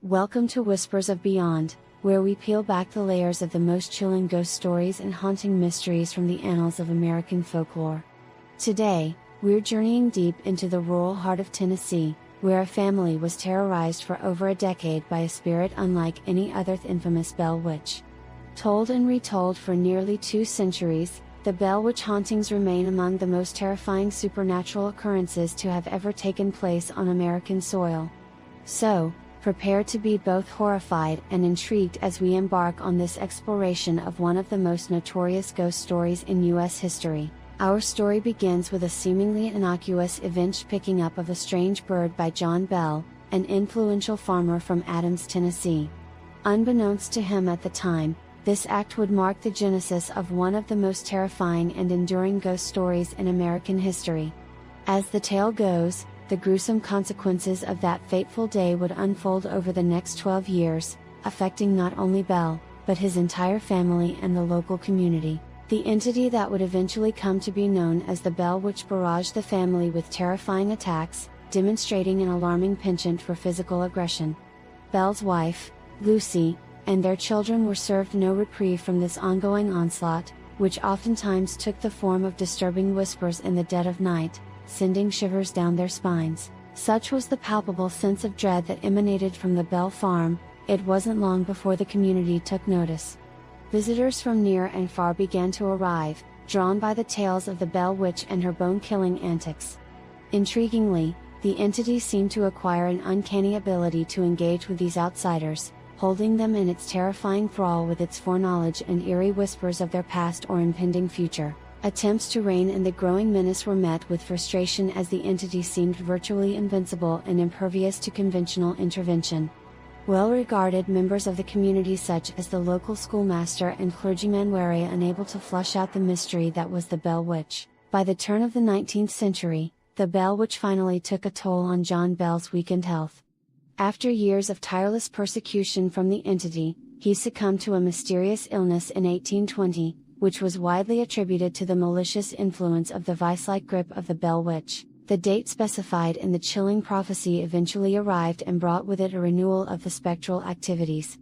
Welcome to Whispers of Beyond, where we peel back the layers of the most chilling ghost stories and haunting mysteries from the annals of American folklore. Today, we're journeying deep into the rural heart of Tennessee, where a family was terrorized for over a decade by a spirit unlike any other infamous Bell Witch. Told and retold for nearly 2 centuries, the Bell Witch hauntings remain among the most terrifying supernatural occurrences to have ever taken place on American soil. So, prepare to be both horrified and intrigued as we embark on this exploration of one of the most notorious ghost stories in U.S. history. Our story begins with a seemingly innocuous event, picking up of a strange bird by John Bell, an influential farmer from Adams, Tennessee. Unbeknownst to him at the time, this act would mark the genesis of one of the most terrifying and enduring ghost stories in American history. As the tale goes, the gruesome consequences of that fateful day would unfold over the next 12 years, affecting not only Bell, but his entire family and the local community. The entity that would eventually come to be known as the Bell Witch barraged the family with terrifying attacks, demonstrating an alarming penchant for physical aggression. Bell's wife, Lucy, and their children were served no reprieve from this ongoing onslaught, which oftentimes took the form of disturbing whispers in the dead of night, sending shivers down their spines. Such was the palpable sense of dread that emanated from the Bell farm. It wasn't long before the community took notice. Visitors from near and far began to arrive, drawn by the tales of the Bell Witch and her bone-killing antics. Intriguingly, the entity seemed to acquire an uncanny ability to engage with these outsiders, holding them in its terrifying thrall with its foreknowledge and eerie whispers of their past or impending future. Attempts to rein in the growing menace were met with frustration as the entity seemed virtually invincible and impervious to conventional intervention. Well-regarded members of the community such as the local schoolmaster and clergyman were unable to flush out the mystery that was the Bell Witch. By the turn of the 19th century, the Bell Witch finally took a toll on John Bell's weakened health. After years of tireless persecution from the entity, he succumbed to a mysterious illness in 1820, which was widely attributed to the malicious influence of the vice-like grip of the Bell Witch. The date specified in the chilling prophecy eventually arrived and brought with it a renewal of the spectral activities.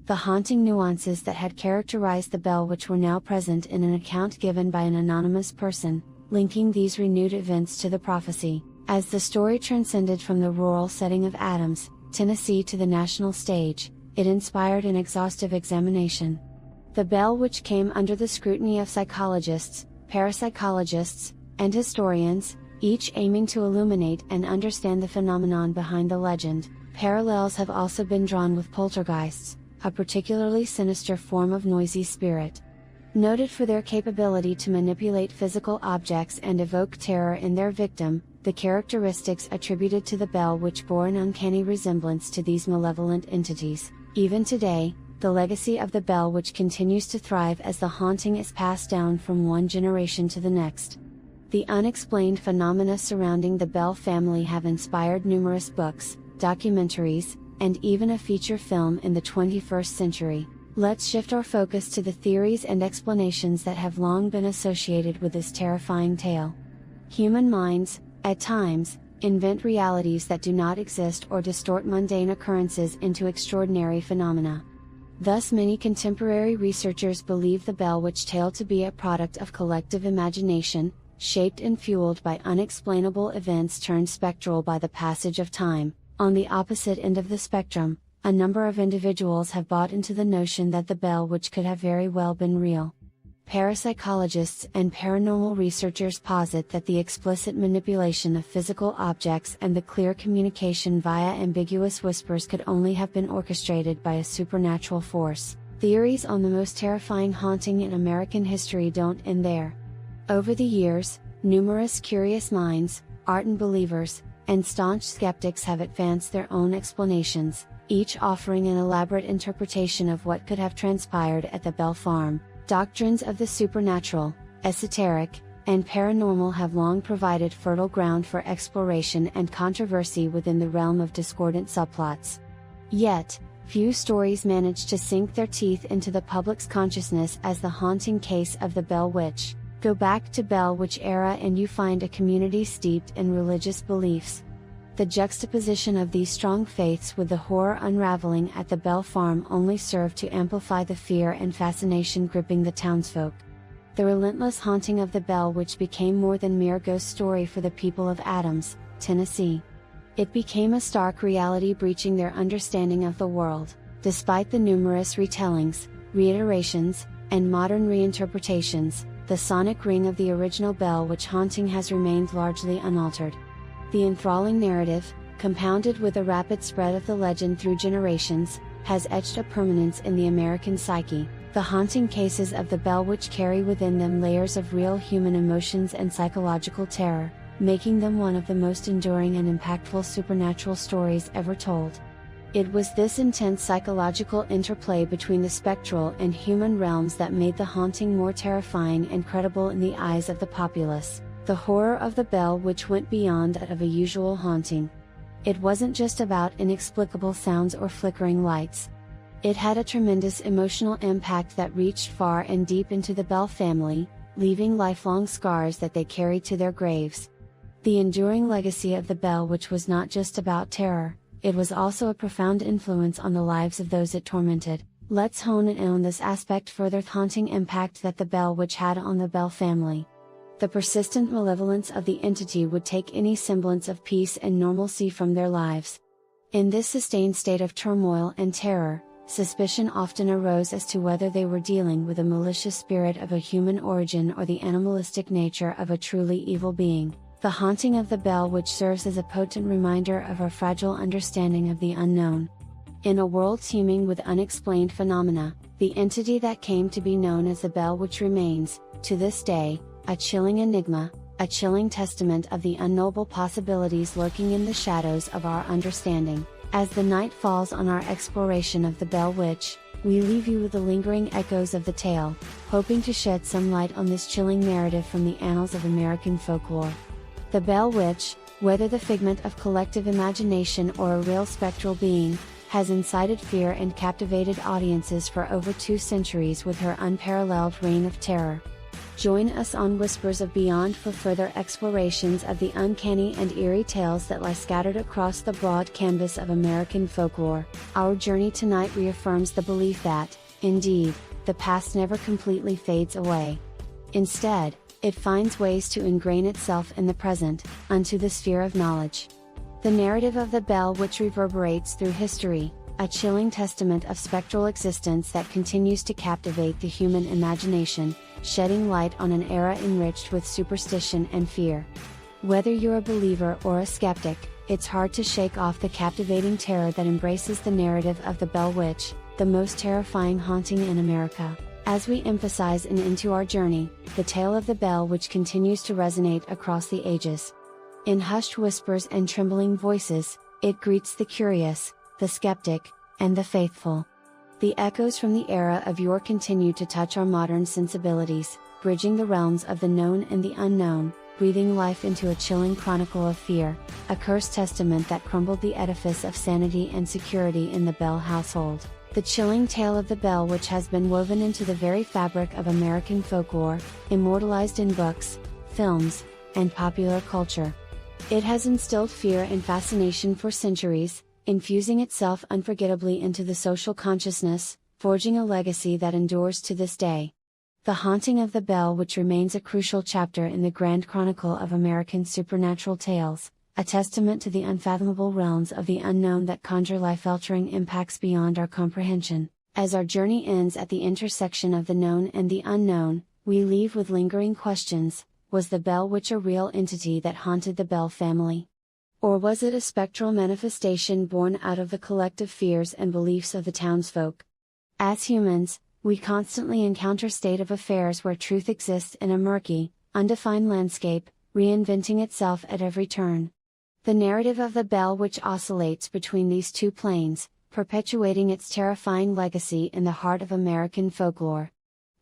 The haunting nuances that had characterized the Bell Witch were now present in an account given by an anonymous person, linking these renewed events to the prophecy. As the story transcended from the rural setting of Adams, Tennessee to the national stage, it inspired an exhaustive examination. The Bell Witch came under the scrutiny of psychologists, parapsychologists, and historians, each aiming to illuminate and understand the phenomenon behind the legend. Parallels have also been drawn with poltergeists, a particularly sinister form of noisy spirit. Noted for their capability to manipulate physical objects and evoke terror in their victim, the characteristics attributed to the Bell Witch bore an uncanny resemblance to these malevolent entities. Even today, the legacy of the Bell Witch continues to thrive as the haunting is passed down from one generation to the next. The unexplained phenomena surrounding the Bell family have inspired numerous books, documentaries, and even a feature film in the 21st century. Let's shift our focus to the theories and explanations that have long been associated with this terrifying tale. Human minds, at times, invent realities that do not exist or distort mundane occurrences into extraordinary phenomena. Thus many contemporary researchers believe the Bell Witch tale to be a product of collective imagination, shaped and fueled by unexplainable events turned spectral by the passage of time. On the opposite end of the spectrum, a number of individuals have bought into the notion that the Bell Witch could have very well been real. Parapsychologists and paranormal researchers posit that the explicit manipulation of physical objects and the clear communication via ambiguous whispers could only have been orchestrated by a supernatural force. Theories on the most terrifying haunting in American history don't end there. Over the years, numerous curious minds, ardent believers, and staunch skeptics have advanced their own explanations, each offering an elaborate interpretation of what could have transpired at the Bell farm. Doctrines of the supernatural, esoteric, and paranormal have long provided fertile ground for exploration and controversy within the realm of discordant subplots. Yet, few stories manage to sink their teeth into the public's consciousness as the haunting case of the Bell Witch. Go back to Bell Witch era and you find a community steeped in religious beliefs. The juxtaposition of these strong faiths with the horror unraveling at the Bell Farm only served to amplify the fear and fascination gripping the townsfolk. The relentless haunting of the Bell, which became more than mere ghost story for the people of Adams, Tennessee. It became a stark reality, breaching their understanding of the world. Despite the numerous retellings, reiterations, and modern reinterpretations, the sonic ring of the original Bell Witch haunting has remained largely unaltered. The enthralling narrative, compounded with the rapid spread of the legend through generations, has etched a permanence in the American psyche. The haunting cases of the Bell Witch carry within them layers of real human emotions and psychological terror, making them one of the most enduring and impactful supernatural stories ever told. It was this intense psychological interplay between the spectral and human realms that made the haunting more terrifying and credible in the eyes of the populace. The horror of the Bell Witch went beyond that of a usual haunting. It wasn't just about inexplicable sounds or flickering lights. It had a tremendous emotional impact that reached far and deep into the Bell family, leaving lifelong scars that they carried to their graves. The enduring legacy of the Bell Witch was not just about terror, it was also a profound influence on the lives of those it tormented. Let's hone in on this aspect further. The haunting impact that the Bell Witch had on the Bell family. The persistent malevolence of the entity would take any semblance of peace and normalcy from their lives. In this sustained state of turmoil and terror, suspicion often arose as to whether they were dealing with a malicious spirit of a human origin or the animalistic nature of a truly evil being. The haunting of the Bell Witch serves as a potent reminder of our fragile understanding of the unknown. In a world teeming with unexplained phenomena, the entity that came to be known as the Bell Witch remains, to this day, a chilling enigma, a chilling testament of the unknowable possibilities lurking in the shadows of our understanding. As the night falls on our exploration of the Bell Witch, we leave you with the lingering echoes of the tale, hoping to shed some light on this chilling narrative from the annals of American folklore. The Bell Witch, whether the figment of collective imagination or a real spectral being, has incited fear and captivated audiences for over 2 centuries with her unparalleled reign of terror. Join us on Whispers of Beyond for further explorations of the uncanny and eerie tales that lie scattered across the broad canvas of American folklore. Our journey tonight reaffirms the belief that, indeed, the past never completely fades away. Instead, it finds ways to ingrain itself in the present, unto the sphere of knowledge. The narrative of the Bell Witch reverberates through history, a chilling testament of spectral existence that continues to captivate the human imagination, shedding light on an era enriched with superstition and fear. Whether you're a believer or a skeptic, it's hard to shake off the captivating terror that embraces the narrative of the Bell Witch, the most terrifying haunting in America. As we emphasize into our journey, the tale of the Bell Witch continues to resonate across the ages. In hushed whispers and trembling voices, it greets the curious, the skeptic, and the faithful. The echoes from the era of yore continue to touch our modern sensibilities, bridging the realms of the known and the unknown, breathing life into a chilling chronicle of fear, a cursed testament that crumbled the edifice of sanity and security in the Bell household. The chilling tale of the Bell Witch has been woven into the very fabric of American folklore, immortalized in books, films, and popular culture. It has instilled fear and fascination for centuries, infusing itself unforgettably into the social consciousness, forging a legacy that endures to this day. The haunting of the Bell Witch remains a crucial chapter in the grand chronicle of American supernatural tales, a testament to the unfathomable realms of the unknown that conjure life-altering impacts beyond our comprehension. As our journey ends at the intersection of the known and the unknown, we leave with lingering questions. Was the Bell Witch a real entity that haunted the Bell family? Or was it a spectral manifestation born out of the collective fears and beliefs of the townsfolk? As humans, we constantly encounter state of affairs where truth exists in a murky, undefined landscape, reinventing itself at every turn. The narrative of the Bell Witch oscillates between these two planes, perpetuating its terrifying legacy in the heart of American folklore.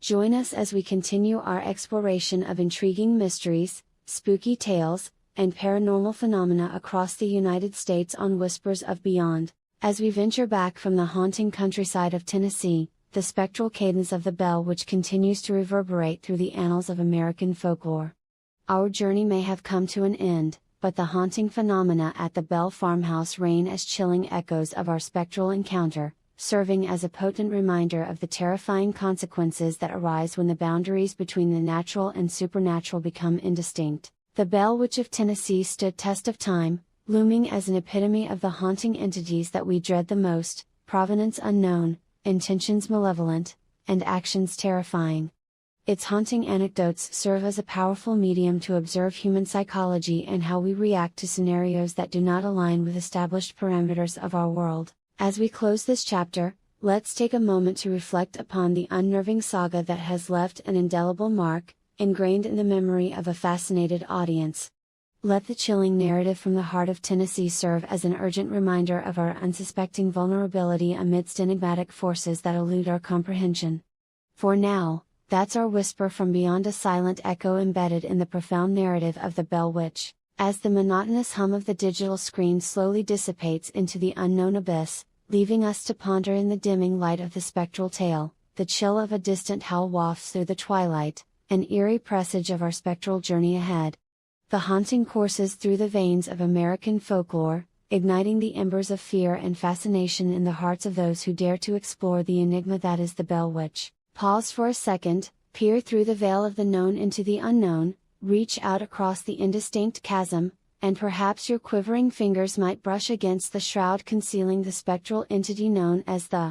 Join us as we continue our exploration of intriguing mysteries, spooky tales, and paranormal phenomena across the United States on Whispers of Beyond. As we venture back from the haunting countryside of Tennessee, the spectral cadence of the Bell Witch continues to reverberate through the annals of American folklore. Our journey may have come to an end, but the haunting phenomena at the Bell farmhouse reign as chilling echoes of our spectral encounter, serving as a potent reminder of the terrifying consequences that arise when the boundaries between the natural and supernatural become indistinct. The Bell Witch of Tennessee stood test of time, looming as an epitome of the haunting entities that we dread the most: provenance unknown, intentions malevolent, and actions terrifying. Its haunting anecdotes serve as a powerful medium to observe human psychology and how we react to scenarios that do not align with established parameters of our world. As we close this chapter, let's take a moment to reflect upon the unnerving saga that has left an indelible mark, ingrained in the memory of a fascinated audience. Let the chilling narrative from the heart of Tennessee serve as an urgent reminder of our unsuspecting vulnerability amidst enigmatic forces that elude our comprehension. For now, that's our whisper from beyond, a silent echo embedded in the profound narrative of the Bell Witch. As the monotonous hum of the digital screen slowly dissipates into the unknown abyss, leaving us to ponder in the dimming light of the spectral tale, the chill of a distant howl wafts through the twilight, an eerie presage of our spectral journey ahead. The haunting courses through the veins of American folklore, igniting the embers of fear and fascination in the hearts of those who dare to explore the enigma that is the Bell Witch. Pause for a second, peer through the veil of the known into the unknown, reach out across the indistinct chasm, and perhaps your quivering fingers might brush against the shroud concealing the spectral entity known as the